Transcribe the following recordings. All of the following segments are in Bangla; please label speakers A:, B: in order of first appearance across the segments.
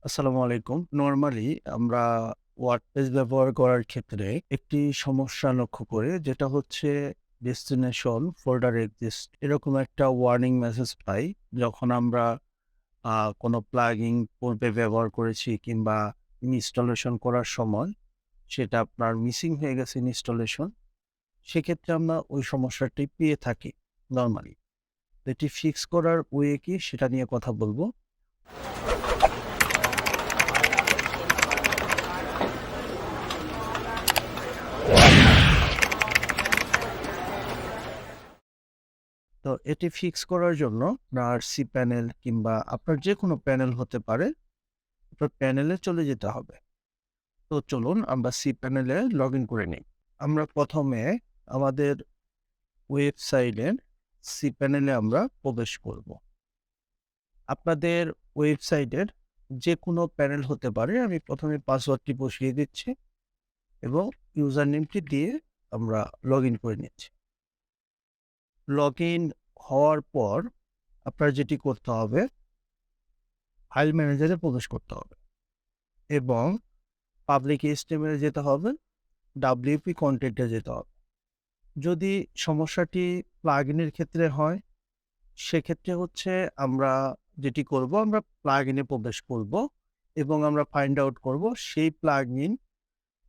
A: আসসালামু আলাইকুম। নরমালি আমরা ওয়ার্ডপ্রেস ব্যবহার করার ক্ষেত্রে একটি সমস্যা লক্ষ্য করি, যেটা হচ্ছে ডেস্টিনেশন ফোল্ডার এক্সিস্ট এরকম একটা ওয়ার্নিং মেসেজ পাই যখন আমরা কোনো প্লাগইন পূর্বে ব্যবহার করেছি কিংবা ইনস্টলেশন করার সময় সেটা আপনার মিসিং হয়ে গেছে ইনস্টলেশন। সেক্ষেত্রে আমরা ওই সমস্যাটি পেয়ে থাকি নরমালি। তো এটি ফিক্স করার ওয়ে কি সেটা নিয়ে কথা বলব। তো এটি ফিক্স করার জন্য আপনার সি প্যানেল কিংবা আপনার যেকোনো প্যানেল হতে পারে, আপনার প্যানেলে চলে যেতে হবে। তো চলুন আমরা সি প্যানেলে লগইন করে নিই। আমরা প্রথমে আমাদের ওয়েবসাইটের সি প্যানেলে আমরা প্রবেশ করব। আপনাদের ওয়েবসাইটের যেকোনো প্যানেল হতে পারে। আমি প্রথমে পাসওয়ার্ডটি বসিয়ে দিচ্ছি এবং ইউজার নেমটি দিয়ে আমরা লগইন করে নিচ্ছি। লগইন হওয়ার পর আপনার যেটি করতে হবে, ফাইল ম্যানেজারে প্রবেশ করতে হবে এবং পাবলিক HTML এ যেতে হবে, WP কনটেন্টে যেতে হবে। যদি সমস্যাটি প্লাগইনের ক্ষেত্রে হয়, সেক্ষেত্রে হচ্ছে আমরা যেটি করব, আমরা প্লাগইনে প্রবেশ করব এবং আমরা ফাইন্ড আউট করব সেই প্লাগইন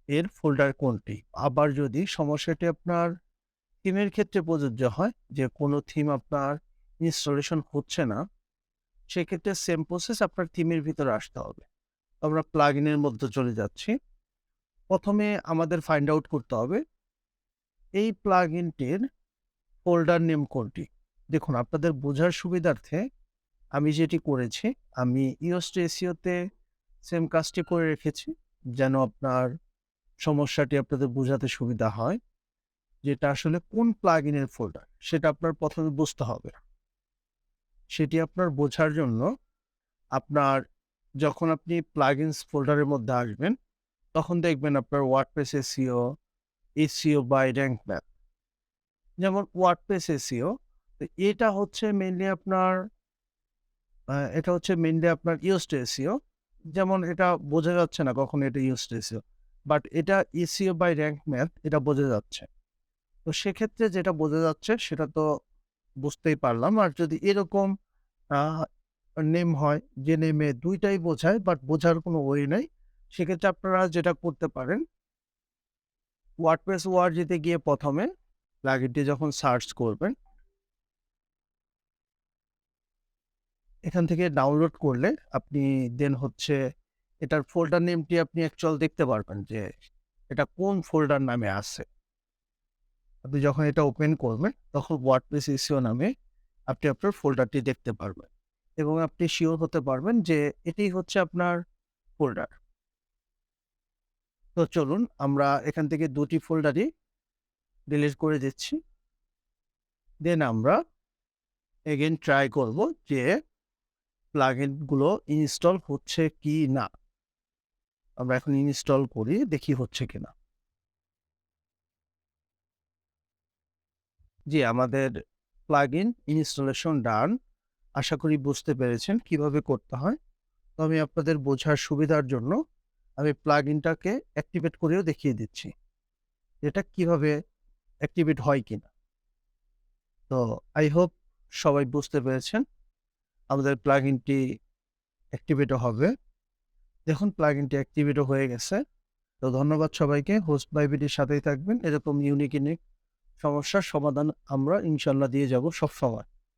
A: এর ফোল্ডার কোনটি। আবার যদি সমস্যাটি আপনার থিমের ক্ষেত্রে প্রযোজ্য হয়, যে কোনো থিম আপনার ইনস্টলেশন হচ্ছে না, সেক্ষেত্রে সেম প্রসেস আপনার থিমের ভিতরে আসতে হবে। আমরা প্লাগইনের মধ্যে চলে যাচ্ছি। প্রথমে আমাদের ফাইন্ড আউট করতে হবে এই প্লাগইনটির ফোল্ডার নেম কোনটি। দেখুন, আপনাদের বোঝার সুবিধার্থে আমি যেটি করেছি, আমি Yoast SEO তে সেম কাজটি করে রেখেছি, যেন আপনার সমস্যাটি আপনাদের বোঝাতে সুবিধা হয়। যেটা আসলে কোন প্লাগইনের ফোল্ডার সেটা আপনার প্রথমে বুঝতে হবে। সেটি আপনার বোঝার জন্য আপনার যখন আপনি প্লাগইনস ফোল্ডারের মধ্যে আসবেন, তখন দেখবেন আপনার WordPress SEO by rank Math. যেমন ওয়ার্ডপ্রেস SEO, তো এটা হচ্ছে মেইনলি আপনার Yoast SEO। যেমন এটা বোঝা যাচ্ছে না কখনো এটা Yoast SEO, বাট এটা SEO বাই র‍্যাঙ্ক ম্যাপ, এটা বোঝা যাচ্ছে। তো সেক্ষেত্রে যেটা বোঝা যাচ্ছে সেটা তো বুঝতেই পারলাম। আর যদি এরকম আহ নেম হয় যে নেমে দুইটাই বোঝায় বাট বোঝার কোনো ওয়ে নাই, সেক্ষেত্রে আপনারা যেটা করতে পারেন, ওয়ার্ডপ্রেস ওআরজিতে গিয়ে প্রথমে প্লাগইনটি যখন সার্চ করবেন, এখান থেকে ডাউনলোড করলে আপনি দেন হচ্ছে এটার ফোল্ডার নেমটি আপনি অ্যাকচুয়াল দেখতে পারবেন যে এটা কোন ফোল্ডার নামে আছে। আপনি যখন এটা ওপেন করবেন, তখন ওয়ার্ডপ্রেস SEO নামে আপনি আপনার ফোল্ডারটি দেখতে পারবেন এবং আপনি শিওর হতে পারবেন যে এটাই হচ্ছে আপনার ফোল্ডার। তো চলুন আমরা এখান থেকে দুটি ফোল্ডারই ডিলিট করে দিচ্ছি। দেন আমরা এগেইন ট্রাই করব যে প্লাগইনগুলো ইনস্টল হচ্ছে কি না। আমরা এখন ইনস্টল করি, দেখি হচ্ছে কিনা। জি, আমাদের প্লাগইন ইনস্টলেশন ডান। আশা করি বুঝতে পেরেছেন কিভাবে করতে হয়। তো আমি আপনাদের বোঝার সুবিধার জন্য আমি প্লাগইনটাকে অ্যাক্টিভেট করেও দেখিয়ে দিচ্ছি এটা কিভাবে অ্যাক্টিভেট হয় কিনা। তো আই হোপ সবাই বুঝতে পেরেছেন। আমাদের প্লাগইনটি অ্যাক্টিভেটও হবে। দেখুন, প্লাগইনটি অ্যাক্টিভেটও হয়ে গেছে। তো ধন্যবাদ সবাইকে। হোস্ট বাইবিটির সাথেই থাকবেন। এরকম ইউনিক সমস্যার সমাধান আমরা ইনশাল্লাহ দিয়ে যাব সবসময়।